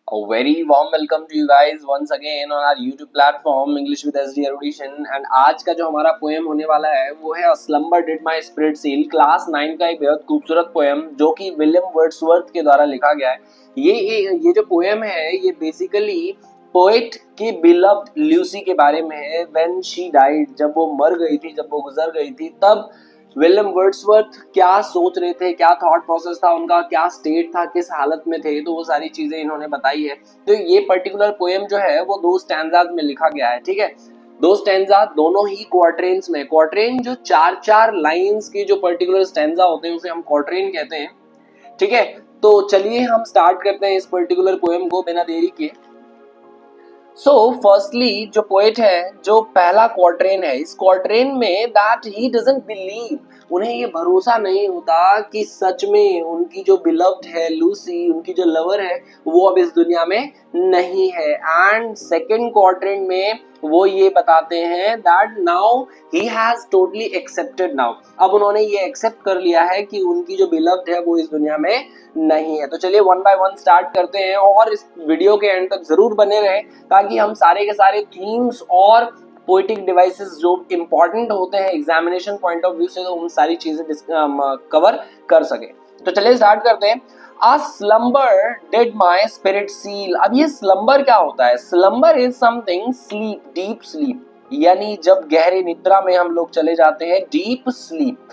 A very warm welcome to you guys once again on our YouTube platform English with SD Erudition and आज का जो हमारा poem होने वाला है वो है A Slumber Did My Spirit Seal class 9 का एक बेहद खूबसूरत पोएम जो कि विलियम वर्ड्सवर्थ के द्वारा लिखा गया है। ये जो पोएम है ये बेसिकली पोएट की बिलव्ड ल्यूसी के बारे में है। व्हेन शी डाइड, जब वो मर गई थी, जब वो गुजर गई थी, तब विलियम वर्ड्सवर्थ क्या सोच रहे थे, क्या थॉट प्रोसेस था उनका, क्या स्टेट था, किस हालत में थे, तो वो सारी चीजें इन्होंने बताई है। तो ये पर्टिकुलर पोएम जो है वो 2 स्टैंजाज में लिखा गया है। ठीक है, 2 स्टैंजा दोनों ही क्वार्ट्रेन्स में। क्वार्ट्रेन जो 4-4 लाइंस के जो पर्टिकुलर स्टैंजा होते हैं उसे हम क्वार्ट्रेन कहते हैं। ठीक है, तो चलिए हम स्टार्ट करते हैं इस पर्टिकुलर पोएम को बिना देरी के। सो फर्स्टली जो पोएट है, जो पहला क्वार्ट्रेन है, इस क्वार्ट्रेन में दैट ही डजंट बिलीव, उन्हें ये भरोसा नहीं होता कि सच में उनकी जो बिलव्ड है लूसी, उनकी जो लवर है, वो अब इस दुनिया में नहीं है। एंड सेकेंड क्वार्ट्रेन में वो ये बताते हैं that now he has totally accepted now, अब उन्होंने ये एक्सेप्ट कर लिया है कि उनकी जो बिलव्ड है वो इस दुनिया में नहीं है। तो चलिए 1 बाय 1 स्टार्ट करते हैं और इस वीडियो के एंड तक जरूर बने रहें ताकि हम सारे के सारे थीम्स और पोएटिक डिवाइसेस जो इंपॉर्टेंट होते हैं एग्जामिनेशन पॉइंट ऑफ व्यू से, तो उन सारी चीजें कवर कर सके। तो चलिए स्टार्ट करते हैं। A slumber did my spirit seal। अब ये स्लम्बर क्या होता है? Slumber is something sleep, deep sleep, यानी जब गहरे निद्रा में हम लोग चले जाते हैं, डीप स्लीप,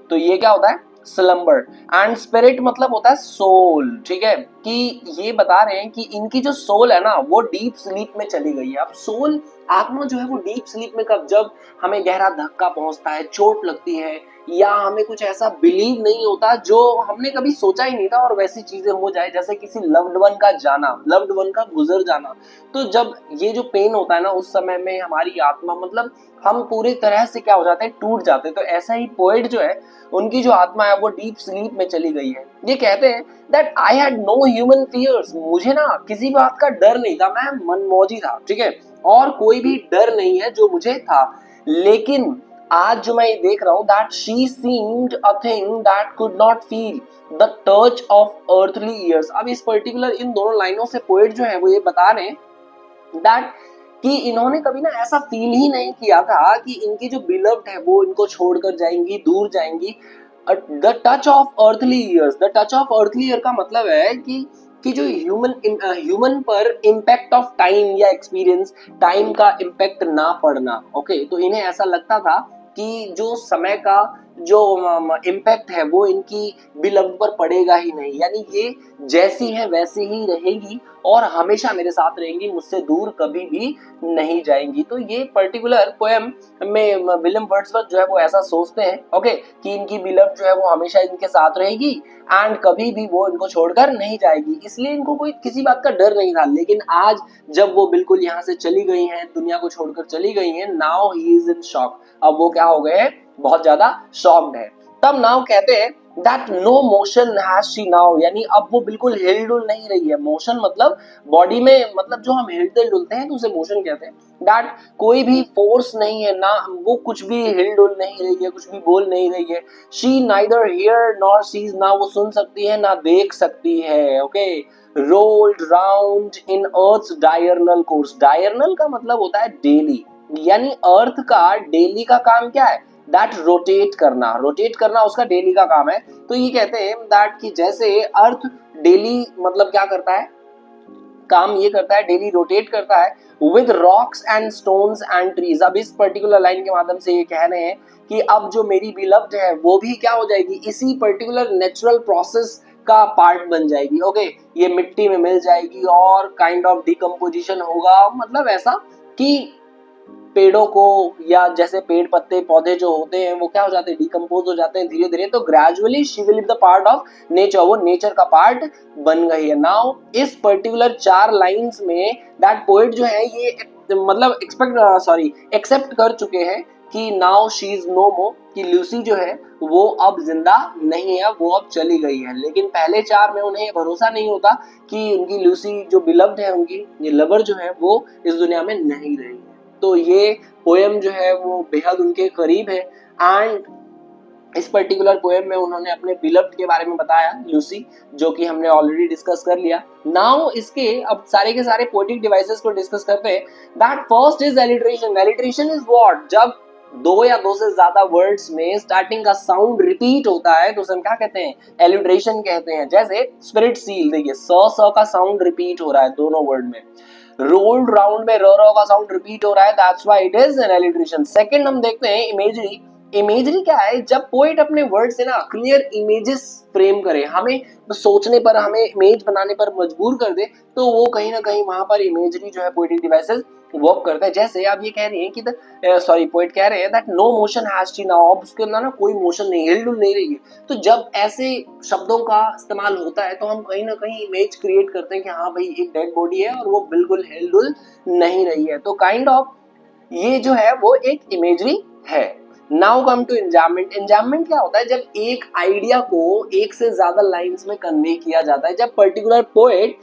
तो ये क्या होता है? स्लम्बर। एंड स्पिरिट मतलब होता है सोल। ठीक है, कि ये बता रहे हैं कि इनकी जो सोल है ना वो डीप स्लीप में चली गई है। अब सोल, आत्मा जो है वो डीप स्लीप में कब? जब हमें गहरा धक्का पहुंचता है, चोट लगती है, या हमें कुछ ऐसा बिलीव नहीं होता जो हमने कभी सोचा ही नहीं था और वैसी चीजें हो जाए, जैसे किसी लव्ड वन का जाना, लव्ड वन का गुजर जाना। तो जब ये जो पेन होता है ना, उस समय में हमारी आत्मा, मतलब हम पूरी तरह से क्या हो जाते हैं? टूट जाते हैं। तो ऐसा ही पोएट जो है, उनकी जो आत्मा है वो डीप स्लीप में चली गई है। ये कहते हैं that I had no human fears, मुझे ना किसी बात का डर नहीं था, मैं मनमौजी था। ठीक है, और कोई भी डर नहीं है जो मुझे था। लेकिन आज जो मैं देख रहा हूं that she seemed a thing that could not feel the touch of earthly years. अब इस पर्टिकुलर इन दोनों लाइनों से पोएट जो है वो ये बता रहे हैं दैट कि इन्होंने कभी ना ऐसा फील ही नहीं किया था कि इनकी जो बिलव्ड है वो इनको छोड़कर जाएंगी, दूर जाएंगी। The touch of earthly years, the touch of earthly year का मतलब है कि जो ह्यूमन पर इम्पैक्ट ऑफ टाइम या एक्सपीरियंस, टाइम का इम्पैक्ट ना पड़ना। ओके, तो इन्हें ऐसा लगता था कि जो समय का जो इम्पैक्ट है वो इनकी बिलव्ड पर पड़ेगा ही नहीं, यानी ये जैसी है वैसी ही रहेगी और हमेशा मेरे साथ रहेंगी, मुझसे दूर कभी भी नहीं जाएंगी। तो ये पर्टिकुलर पोएम में विलियम वर्ड्सवर्थ जो है वो ऐसा सोचते हैं, ओके, कि इनकी बिलव्ड जो है वो हमेशा इनके साथ रहेगी एंड कभी भी वो इनको छोड़कर नहीं जाएगी, इसलिए इनको कोई किसी बात का डर नहीं था। लेकिन आज जब वो बिल्कुल यहाँ से चली गई हैं, दुनिया को छोड़कर चली गई हैं, now he is in shock, अब वो क्या हो गए हैं? बहुत ज्यादा शॉक्ड है। तब नाउ कहते हैं that no motion has she now, यानी अब वो बिल्कुल हिल डुल नहीं रही है। मोशन मतलब बॉडी में, मतलब जो हम हिलते डुलते हैं तो उसे मोशन कहते हैं। दैट कोई भी फोर्स नहीं है, ना वो कुछ भी हिल डुल नहीं रही है, कुछ भी बोल नहीं रही है। She neither hear nor sees, ना वो सुन सकती है ना देख सकती है। Okay, rolled round in earth's diurnal course. Diurnal का मतलब होता है डेली, यानी अर्थ का डेली का काम क्या है? दैट रोटेट करना, रोटेट करना उसका डेली का काम है। तो ये कहते हैं दैट कि जैसे अर्थ डेली मतलब क्या करता है? काम ये करता है, डेली रोटेट करता है with rocks and stones and trees. अब इस पर्टिकुलर लाइन के माध्यम से ये कह रहे हैं कि अब जो मेरी बिलव्ड है वो भी क्या हो जाएगी? इसी पर्टिकुलर नेचुरल प्रोसेस का पार्ट बन जाएगी। ओके, ये मिट्टी में मिल जाएगी और काइंड ऑफ डिकम्पोजिशन होगा, मतलब ऐसा कि पेड़ों को, या जैसे पेड़ पत्ते पौधे जो होते हैं वो क्या हो जाते हैं? डिकम्पोज हो जाते हैं धीरे धीरे। तो gradually she will be the part of nature, वो नेचर का पार्ट बन गई है। नाउ इस पर्टिकुलर 4 लाइंस में दैट पोएट जो है ये मतलब एक्सेप्ट कर चुके हैं कि नाउ शी इज नो मोर, कि लूसी जो है वो अब जिंदा नहीं है, वो अब चली गई है। लेकिन पहले 4 में उन्हें भरोसा नहीं होता कि उनकी लूसी जो बिलव्ड है, उनकी ये लवर जो है वो इस दुनिया में नहीं रही है। तो ये पोएम जो है वो बेहद उनके करीब है। एंड इस पर्टिकुलर पोएम में उन्होंने अपने बिलव्ड के बारे में बताया, लूसी, जो कि हमने ऑलरेडी डिस्कस कर लिया। नाउ इसके अब सारे के सारे पोएटिक डिवाइसेस को डिस्कस करते हैं। That first is alliteration. Alliteration is what? जब दो या दो से ज्यादा वर्ड्स में स्टार्टिंग का साउंड रिपीट होता है तो उसे हम क्या कहते हैं? एलिट्रेशन कहते हैं। जैसे स्पिरिट सील, देखिए स का साउंड रिपीट हो रहा है दोनों वर्ड में, रोल्ड राउंड में र का साउंड रिपीट हो रहा है, that's why it is an alliteration. Second हम देखते हैं इमेजरी। इमेजरी क्या है? जब पोएट अपने वर्ड से ना क्लियर इमेजेस फ्रेम करे, हमें सोचने पर, हमें इमेज बनाने पर मजबूर कर दे, तो वो कहीं ना कहीं वहां पर इमेजरी जो है पोएटिक डिवाइसेस वर्क करता है। जैसे आप ये कह रही हैं कि पोएट कह रहे हैं that no motion has t now, अब उसके अंदर ना कोई मोशन नहीं, हिलडुल नहीं रही है। तो जब ऐसे शब्दों का इस्तेमाल होता है तो हम कहीं ना कहीं इमेज क्रिएट करते हैं कि हाँ भाई एक डेड बॉडी है और वो बिल्कुल हिलडुल नहीं रही है। तो काइंड ऑफ ये जो है वो एक इमेजरी है। Now come to एंजाममेंट। एंजाममेंट क्या होता है? जब एक आइडिया को एक से ज्यादा लाइंस में कन्वे किया जाता है। जब पर्टिकुलर पोएट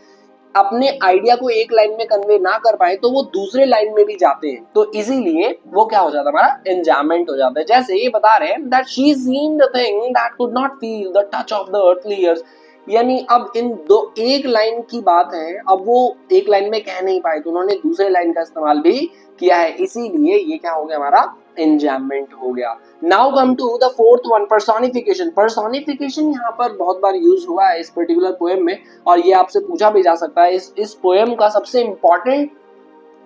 अपने आइडिया को एक लाइन में कन्वे ना कर पाए तो वो दूसरे लाइन में भी जाते हैं, तो इसीलिए वो क्या हो जाता है? हमारा एंजाममेंट हो जाता है। जैसे ये बता रहे हैं that she seemed a thing that could not feel the touch of the earthly years. यानी अब इन दो एक लाइन की बात है, अब वो एक लाइन में कह नहीं पाए तो उन्होंने दूसरे लाइन का इस्तेमाल भी किया है, इसीलिए ये क्या हो गया? हमारा एंजाममेंट हो गया। Now come to the fourth one, personification. Personification यहाँ पर बहुत बार यूज हुआ है इस पर्टिकुलर पोएम में, और ये आपसे पूछा भी जा सकता है। इस पोएम का सबसे इंपॉर्टेंट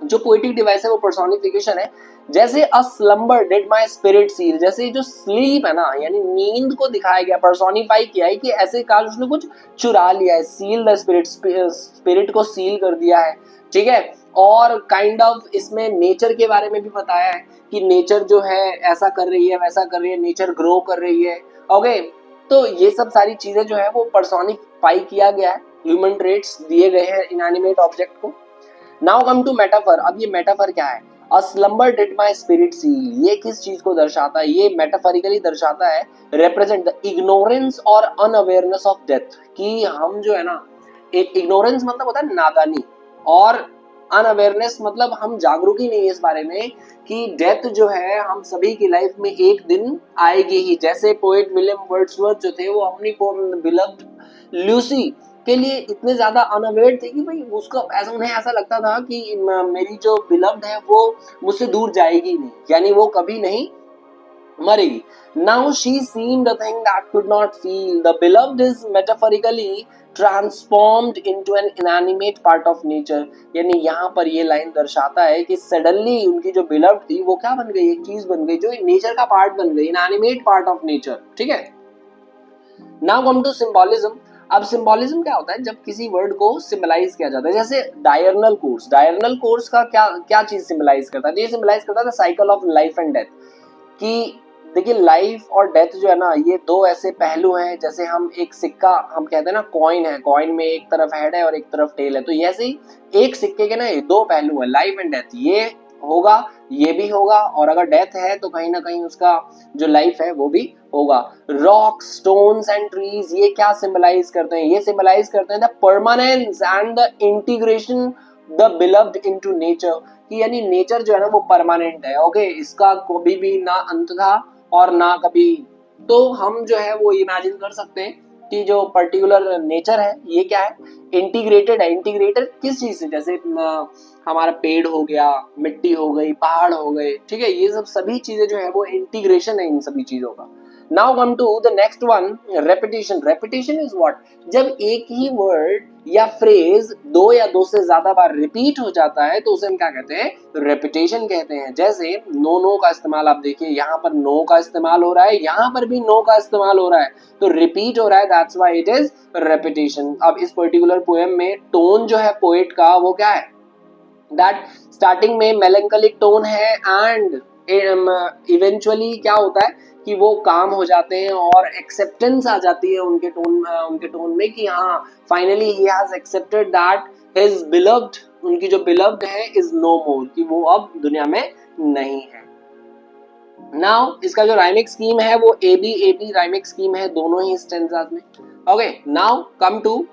जो पोएटिक डिवाइस है वो पर्सोनिफिकेशन है। जैसे a slumber did my spirit seal, जैसे जो स्लीप है ना, यानी नींद को दिखाया गया, पर्सोनिफाई किया है कि ऐसे काश उसने कुछ चुरा लिया है। सील द स्पिरिट, स्पिरिट को सील कर दिया है, ठीक है। और काइंड ऑफ इसमें नेचर के बारे में भी बताया है कि नेचर जो है ऐसा कर रही है, वैसा कर रही है, नेचर ग्रो कर रही है। ओके, तो ये सब सारी चीजें जो है वो पर्सोनिफाई किया गया है, ह्यूमन ट्रेट्स दिए गए हैं इनएनिमेट ऑब्जेक्ट को। Now come to metaphor. अब ये मेटाफर क्या है? A slumber did my spirit seal, ये किस चीज को दर्शाता है? ये मेटाफरिकली दर्शाता है रिप्रेजेंट द इग्नोरेंस और अनअवेयरनेस ऑफ डेथ। कि हम जो है ना, एक इग्नोरेंस मतलब होता है नादानी, और अनअवेयरनेस मतलब हम जागरूक ही नहीं है इस बारे में कि डेथ जो है हम सभी की लाइफ में एक दिन आएगी ही। जैसे पोएट विलियम वर्ड्सवर्थ जो थे वो अपनी बिलव्ड लूसी के लिए इतने ज्यादा अनअवेयर थे कि भाई उसको ऐसा, उन्हें ऐसा लगता था कि मेरी जो बिलव्ड है वो मुझसे दूर जाएगी नहीं, यानी वो कभी नहीं मरेगी। Now she seemed a thing that could not feel. The beloved is metaphorically transformed into an inanimate part of nature. यानी यहाँ पर ये लाइन दर्शाता है कि सडनली उनकी जो बिलव्ड थी वो क्या बन गई? एक चीज बन गई जो नेचर का पार्ट बन गई, इनएनिमेट पार्ट ऑफ नेचर, ठीक है। Now come to symbolism. अब सिंबोलिज्म क्या होता है? जब किसी वर्ड को सिंबलाइज किया जाता है, जैसे डायरनल कोर्स। डायरनल कोर्स का क्या क्या चीज सिंबलाइज करता है? ये सिंबलाइज करता है cycle of life and death. कि देखिए लाइफ और डेथ जो है ना, ये दो ऐसे पहलू हैं। जैसे हम एक सिक्का, हम कहते हैं ना कॉइन है, कॉइन में एक तरफ हेड है और एक तरफ टेल है, तो ऐसे ही एक सिक्के के ना ये दो पहलू है, लाइफ एंड डेथ। ये होगा, ये भी होगा, और अगर डेथ है तो कहीं ना कहीं उसका जो लाइफ है वो भी होगा। रॉक, स्टोन्स एंड ट्रीज, ये क्या सिंबलाइज करते हैं? ये सिंबलाइज करते हैं the permanence and the integration the beloved into nature. कि यानी नेचर जो है ना वो परमानेंट है, ओके, इसका कभी भी ना अंत था और ना कभी। तो हम जो है वो इमेजिन कर सकते हैं कि जो पर्टिकुलर नेचर है ये क्या है? इंटीग्रेटेड है। इंटीग्रेटेड किस चीज से? जैसे हमारा पेड़ हो गया, मिट्टी हो गई, पहाड़ हो गए, ठीक है। ये सब सभी चीजें जो है वो इंटीग्रेशन है इन सभी चीजों का। Now come to the next one, repetition. Repetition is what? जब एक ही वर्ड या फ्रेज दो या दो से ज्यादा बार रिपीट हो जाता है तो उसे हम क्या कहते हैं? रेपिटेशन कहते हैं। जैसे नो नो का इस्तेमाल आप देखिए, यहाँ पर नो का इस्तेमाल हो रहा है, यहाँ पर भी नो का इस्तेमाल हो रहा है, तो रिपीट हो रहा है, that's why it is repetition. अब इस पर्टिकुलर पोएम में टोन जो है पोएट का वो क्या है? दैट स्टार्टिंग में मेलंकलिक टोन है एंड इवेंचुअली क्या होता है कि वो काम हो जाते हैं और एक्सेप्टेंस आ जाती है उनके टोन में कि हाँ finally he has accepted that his beloved, उनकी जो बिलव्ड है इज नो मोर, कि वो अब दुनिया में नहीं है। नाउ इसका जो राइमिक स्कीम है वो ए बी राइमिक स्कीम है दोनों ही स्टेंजास में। Okay, now come to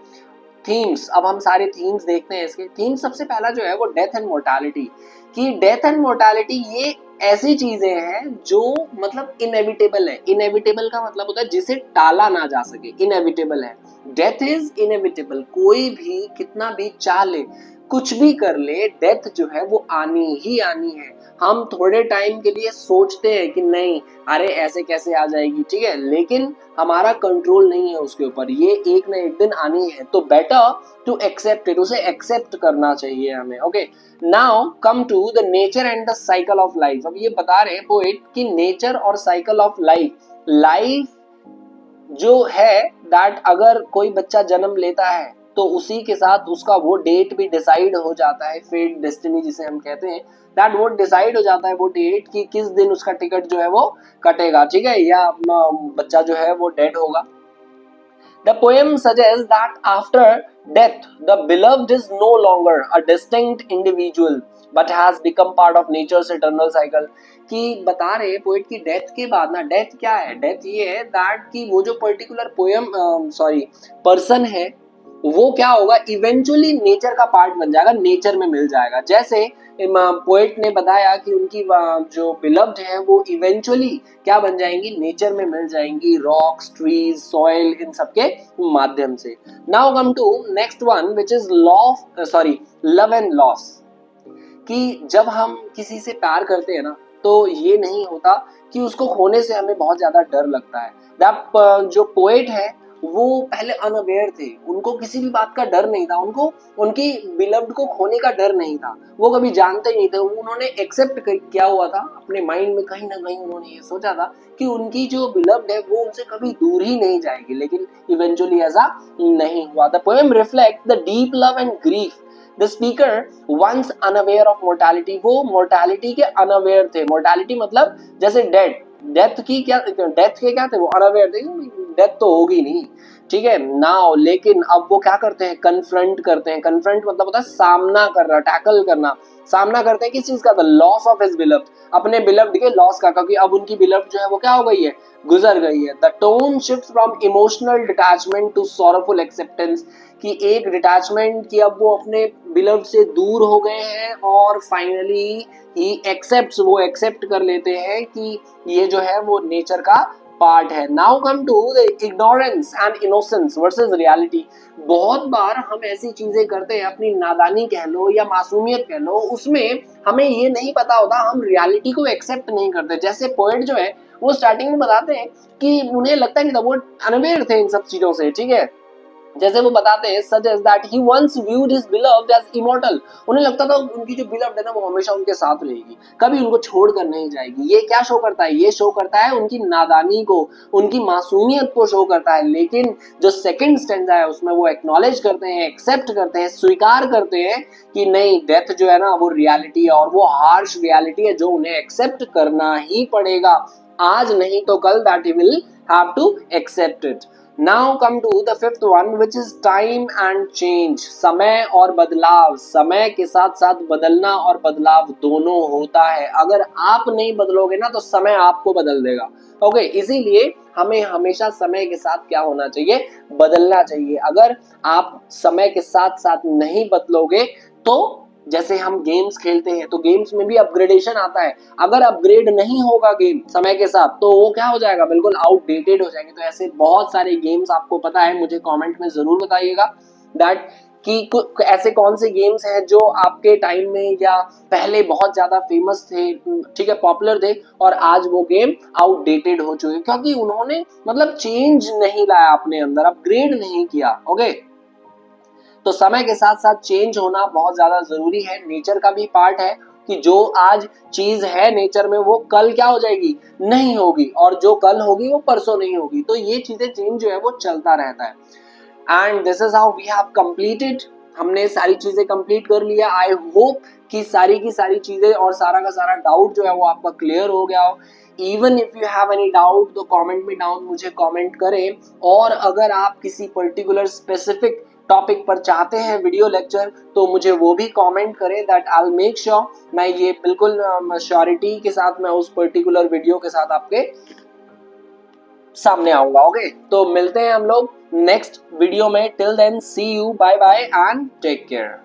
themes. अब हम सारे थीम्स देखते हैं इसके। थीम सबसे पहला जो है वो डेथ एंड मोर्टालिटी। कि डेथ एंड मोर्टालिटी ये ऐसी चीजें हैं जो मतलब इनएविटेबल है। इनएविटेबल का मतलब होता है जिसे टाला ना जा सके, इनएविटेबल है। डेथ इज इनएविटेबल, कोई भी कितना भी चाह ले, कुछ भी कर ले, डेथ जो है वो आनी ही आनी है। हम थोड़े टाइम के लिए सोचते हैं कि नहीं अरे ऐसे कैसे आ जाएगी, ठीक है, लेकिन हमारा कंट्रोल नहीं है उसके ऊपर, ये एक ना एक दिन आनी है। तो बेटर टू एक्सेप्ट इट, उसे एक्सेप्ट करना चाहिए हमें। Okay, now come to the nature and the cycle of life. अब ये बता रहे हैं पोएट कि नेचर और साइकिल ऑफ लाइफ, लाइफ जो है दैट अगर कोई बच्चा जन्म लेता है तो उसी के साथ उसका वो डेट भी डिसाइड हो जाता है, फेट डेस्टिनी जिसे हम कहते हैं, दैट वो डिसाइड हो जाता है वो डेट कि किस दिन उसका टिकट जो है वो कटेगा, ठीक है, या अपना बच्चा जो है वो डेड होगा। The poem suggests that after death, the beloved is no longer a distinct individual but has become part of nature's eternal cycle। कि बता रहे पोएट की डेथ के बाद ना, डेथ क्या है, डेथ ये है दैट कि वो जो पर्टिकुलर पोएम पर्सन है वो क्या होगा, इवेंचुअली नेचर का पार्ट बन जाएगा, नेचर में मिल जाएगा। जैसे पोएट ने बताया कि उनकी जो बिलव्ड है वो इवेंचुअली क्या बन जाएंगी, नेचर में मिल जाएंगी, रॉक्स, ट्रीज, सॉइल, इन सब के माध्यम से। Now come to next one which is love and loss. कि जब हम किसी से प्यार करते हैं ना तो ये नहीं होता कि उसको खोने से हमें बहुत ज्यादा डर लगता है। दैट जो पोएट है वो पहले अनअवेयर थे, उनको किसी भी बात का डर नहीं था, उनको उनकी बिलव्ड को खोने का डर नहीं था, वो कभी जानते नहीं थे। उन्होंने एक्सेप्ट किया हुआ था अपने माइंड में, कहीं ना कहीं उन्होंने ये सोचा था कि उनकी जो बिलव्ड है वो उनसे कभी दूर ही नहीं जाएगी, लेकिन इवेंचुअली ऐसा नहीं हुआ। The poem reflect the deep love and grief. The speaker once unaware of mortality, वो मोर्टालिटी के अनअवेयर थे। मोर्टालिटी मतलब जैसे डेथ की क्या, डेथ के क्या थे, वो अनअवेयर थे, डेथ तो होगी नहीं, ठीक है नाउ, लेकिन अब वो क्या करते हैं, कन्फ्रंट करते हैं। कन्फ्रंट मतलब होता है सामना करना, टैकल करना। सामना करते हैं किस चीज का, the loss of his beloved, अपने बिलव्ड के लॉस का, क्योंकि अब उनकी बिलव्ड जो है वो क्या हो गई है, गुजर गई है। The tone shift from emotional detachment to sorrowful acceptance, कि एक डिटैचमेंट की अब वो अपने बिलव्ड से दूर हो गए हैं और फाइनली ही एक्सेप्ट्स, वो एक्सेप्ट कर लेते हैं कि ये जो है वो नेचर का पार्ट है। Now come to the ignorance and innocence versus reality. बहुत बार हम ऐसी चीजें करते हैं, अपनी नादानी कह लो या मासूमियत कह लो, उसमें हमें ये नहीं पता होता, हम रियलिटी को एक्सेप्ट नहीं करते। जैसे पोएट जो है वो स्टार्टिंग में बताते हैं कि उन्हें लगता नहीं था, वो अनअवेयर थे इन सब चीजों से, ठीक है। जैसे वो बताते हैं suggest that he once viewed his beloved as immortal, उन्हें लगता था उनकी जो बिलव्ड है ना वो हमेशा उनके साथ रहेगी, कभी उनको छोड़कर नहीं जाएगी। ये क्या शो करता है, ये शो करता है उनकी नादानी को, उनकी मासूमियत को शो करता है। लेकिन जो सेकंड स्टैंजा है उसमें वो एक्नॉलेज करते हैं, एक्सेप्ट करते हैं, स्वीकार करते हैं कि नहीं, डेथ जो है ना वो रियलिटी है, और वो हार्श रियलिटी है जो उन्हें एक्सेप्ट करना ही पड़ेगा, आज नहीं तो कल, that he will have to accept it. Now come to the fifth one which is time and change। समय और बदलाव, समय के साथ साथ बदलना और बदलाव दोनों होता है। अगर आप नहीं बदलोगे ना तो समय आपको बदल देगा। ओके, इसीलिए हमें हमेशा समय के साथ क्या होना चाहिए, बदलना चाहिए। अगर आप समय के साथ साथ नहीं बदलोगे तो जैसे हम गेम्स खेलते हैं तो गेम्स में भी अपग्रेडेशन आता है, अगर अपग्रेड नहीं होगा गेम समय के साथ तो वो क्या हो जाएगा, बिल्कुल आउटडेटेड हो जाएंगे। तो ऐसे बहुत सारे गेम्स आपको पता है, मुझे कमेंट में जरूर बताइएगा दैट कि ऐसे कौन से गेम्स हैं जो आपके टाइम में या पहले बहुत ज्यादा फेमस थे, ठीक है, पॉपुलर थे, और आज वो गेम आउटडेटेड हो चुके हैं क्योंकि उन्होंने मतलब चेंज नहीं लाया अपने अंदर, अपग्रेड नहीं किया। ओके, तो समय के साथ साथ चेंज होना बहुत ज्यादा जरूरी है, नेचर का भी पार्ट है कि जो आज चीज है नेचर में वो कल क्या हो जाएगी, नहीं होगी, और जो कल होगी वो परसों नहीं होगी। तो ये चीजें चेंज जो है वो चलता रहता है। And this is how we have completed, हमने सारी चीजें कंप्लीट कर लिया। आई होप कि सारी की सारी चीजें और सारा का सारा डाउट जो है वो आपका क्लियर हो गया हो। Even if you have any doubt तो कमेंट में डाउन मुझे कमेंट करें, और अगर आप किसी पर्टिकुलर स्पेसिफिक टॉपिक पर चाहते हैं वीडियो लेक्चर तो मुझे वो भी कमेंट करें, that I will make sure, मैं ये बिल्कुल श्योरिटी के साथ मैं उस पर्टिकुलर वीडियो के साथ आपके सामने आऊंगा। ओके, तो मिलते हैं हम लोग नेक्स्ट वीडियो में। Till then see you, bye bye and take care.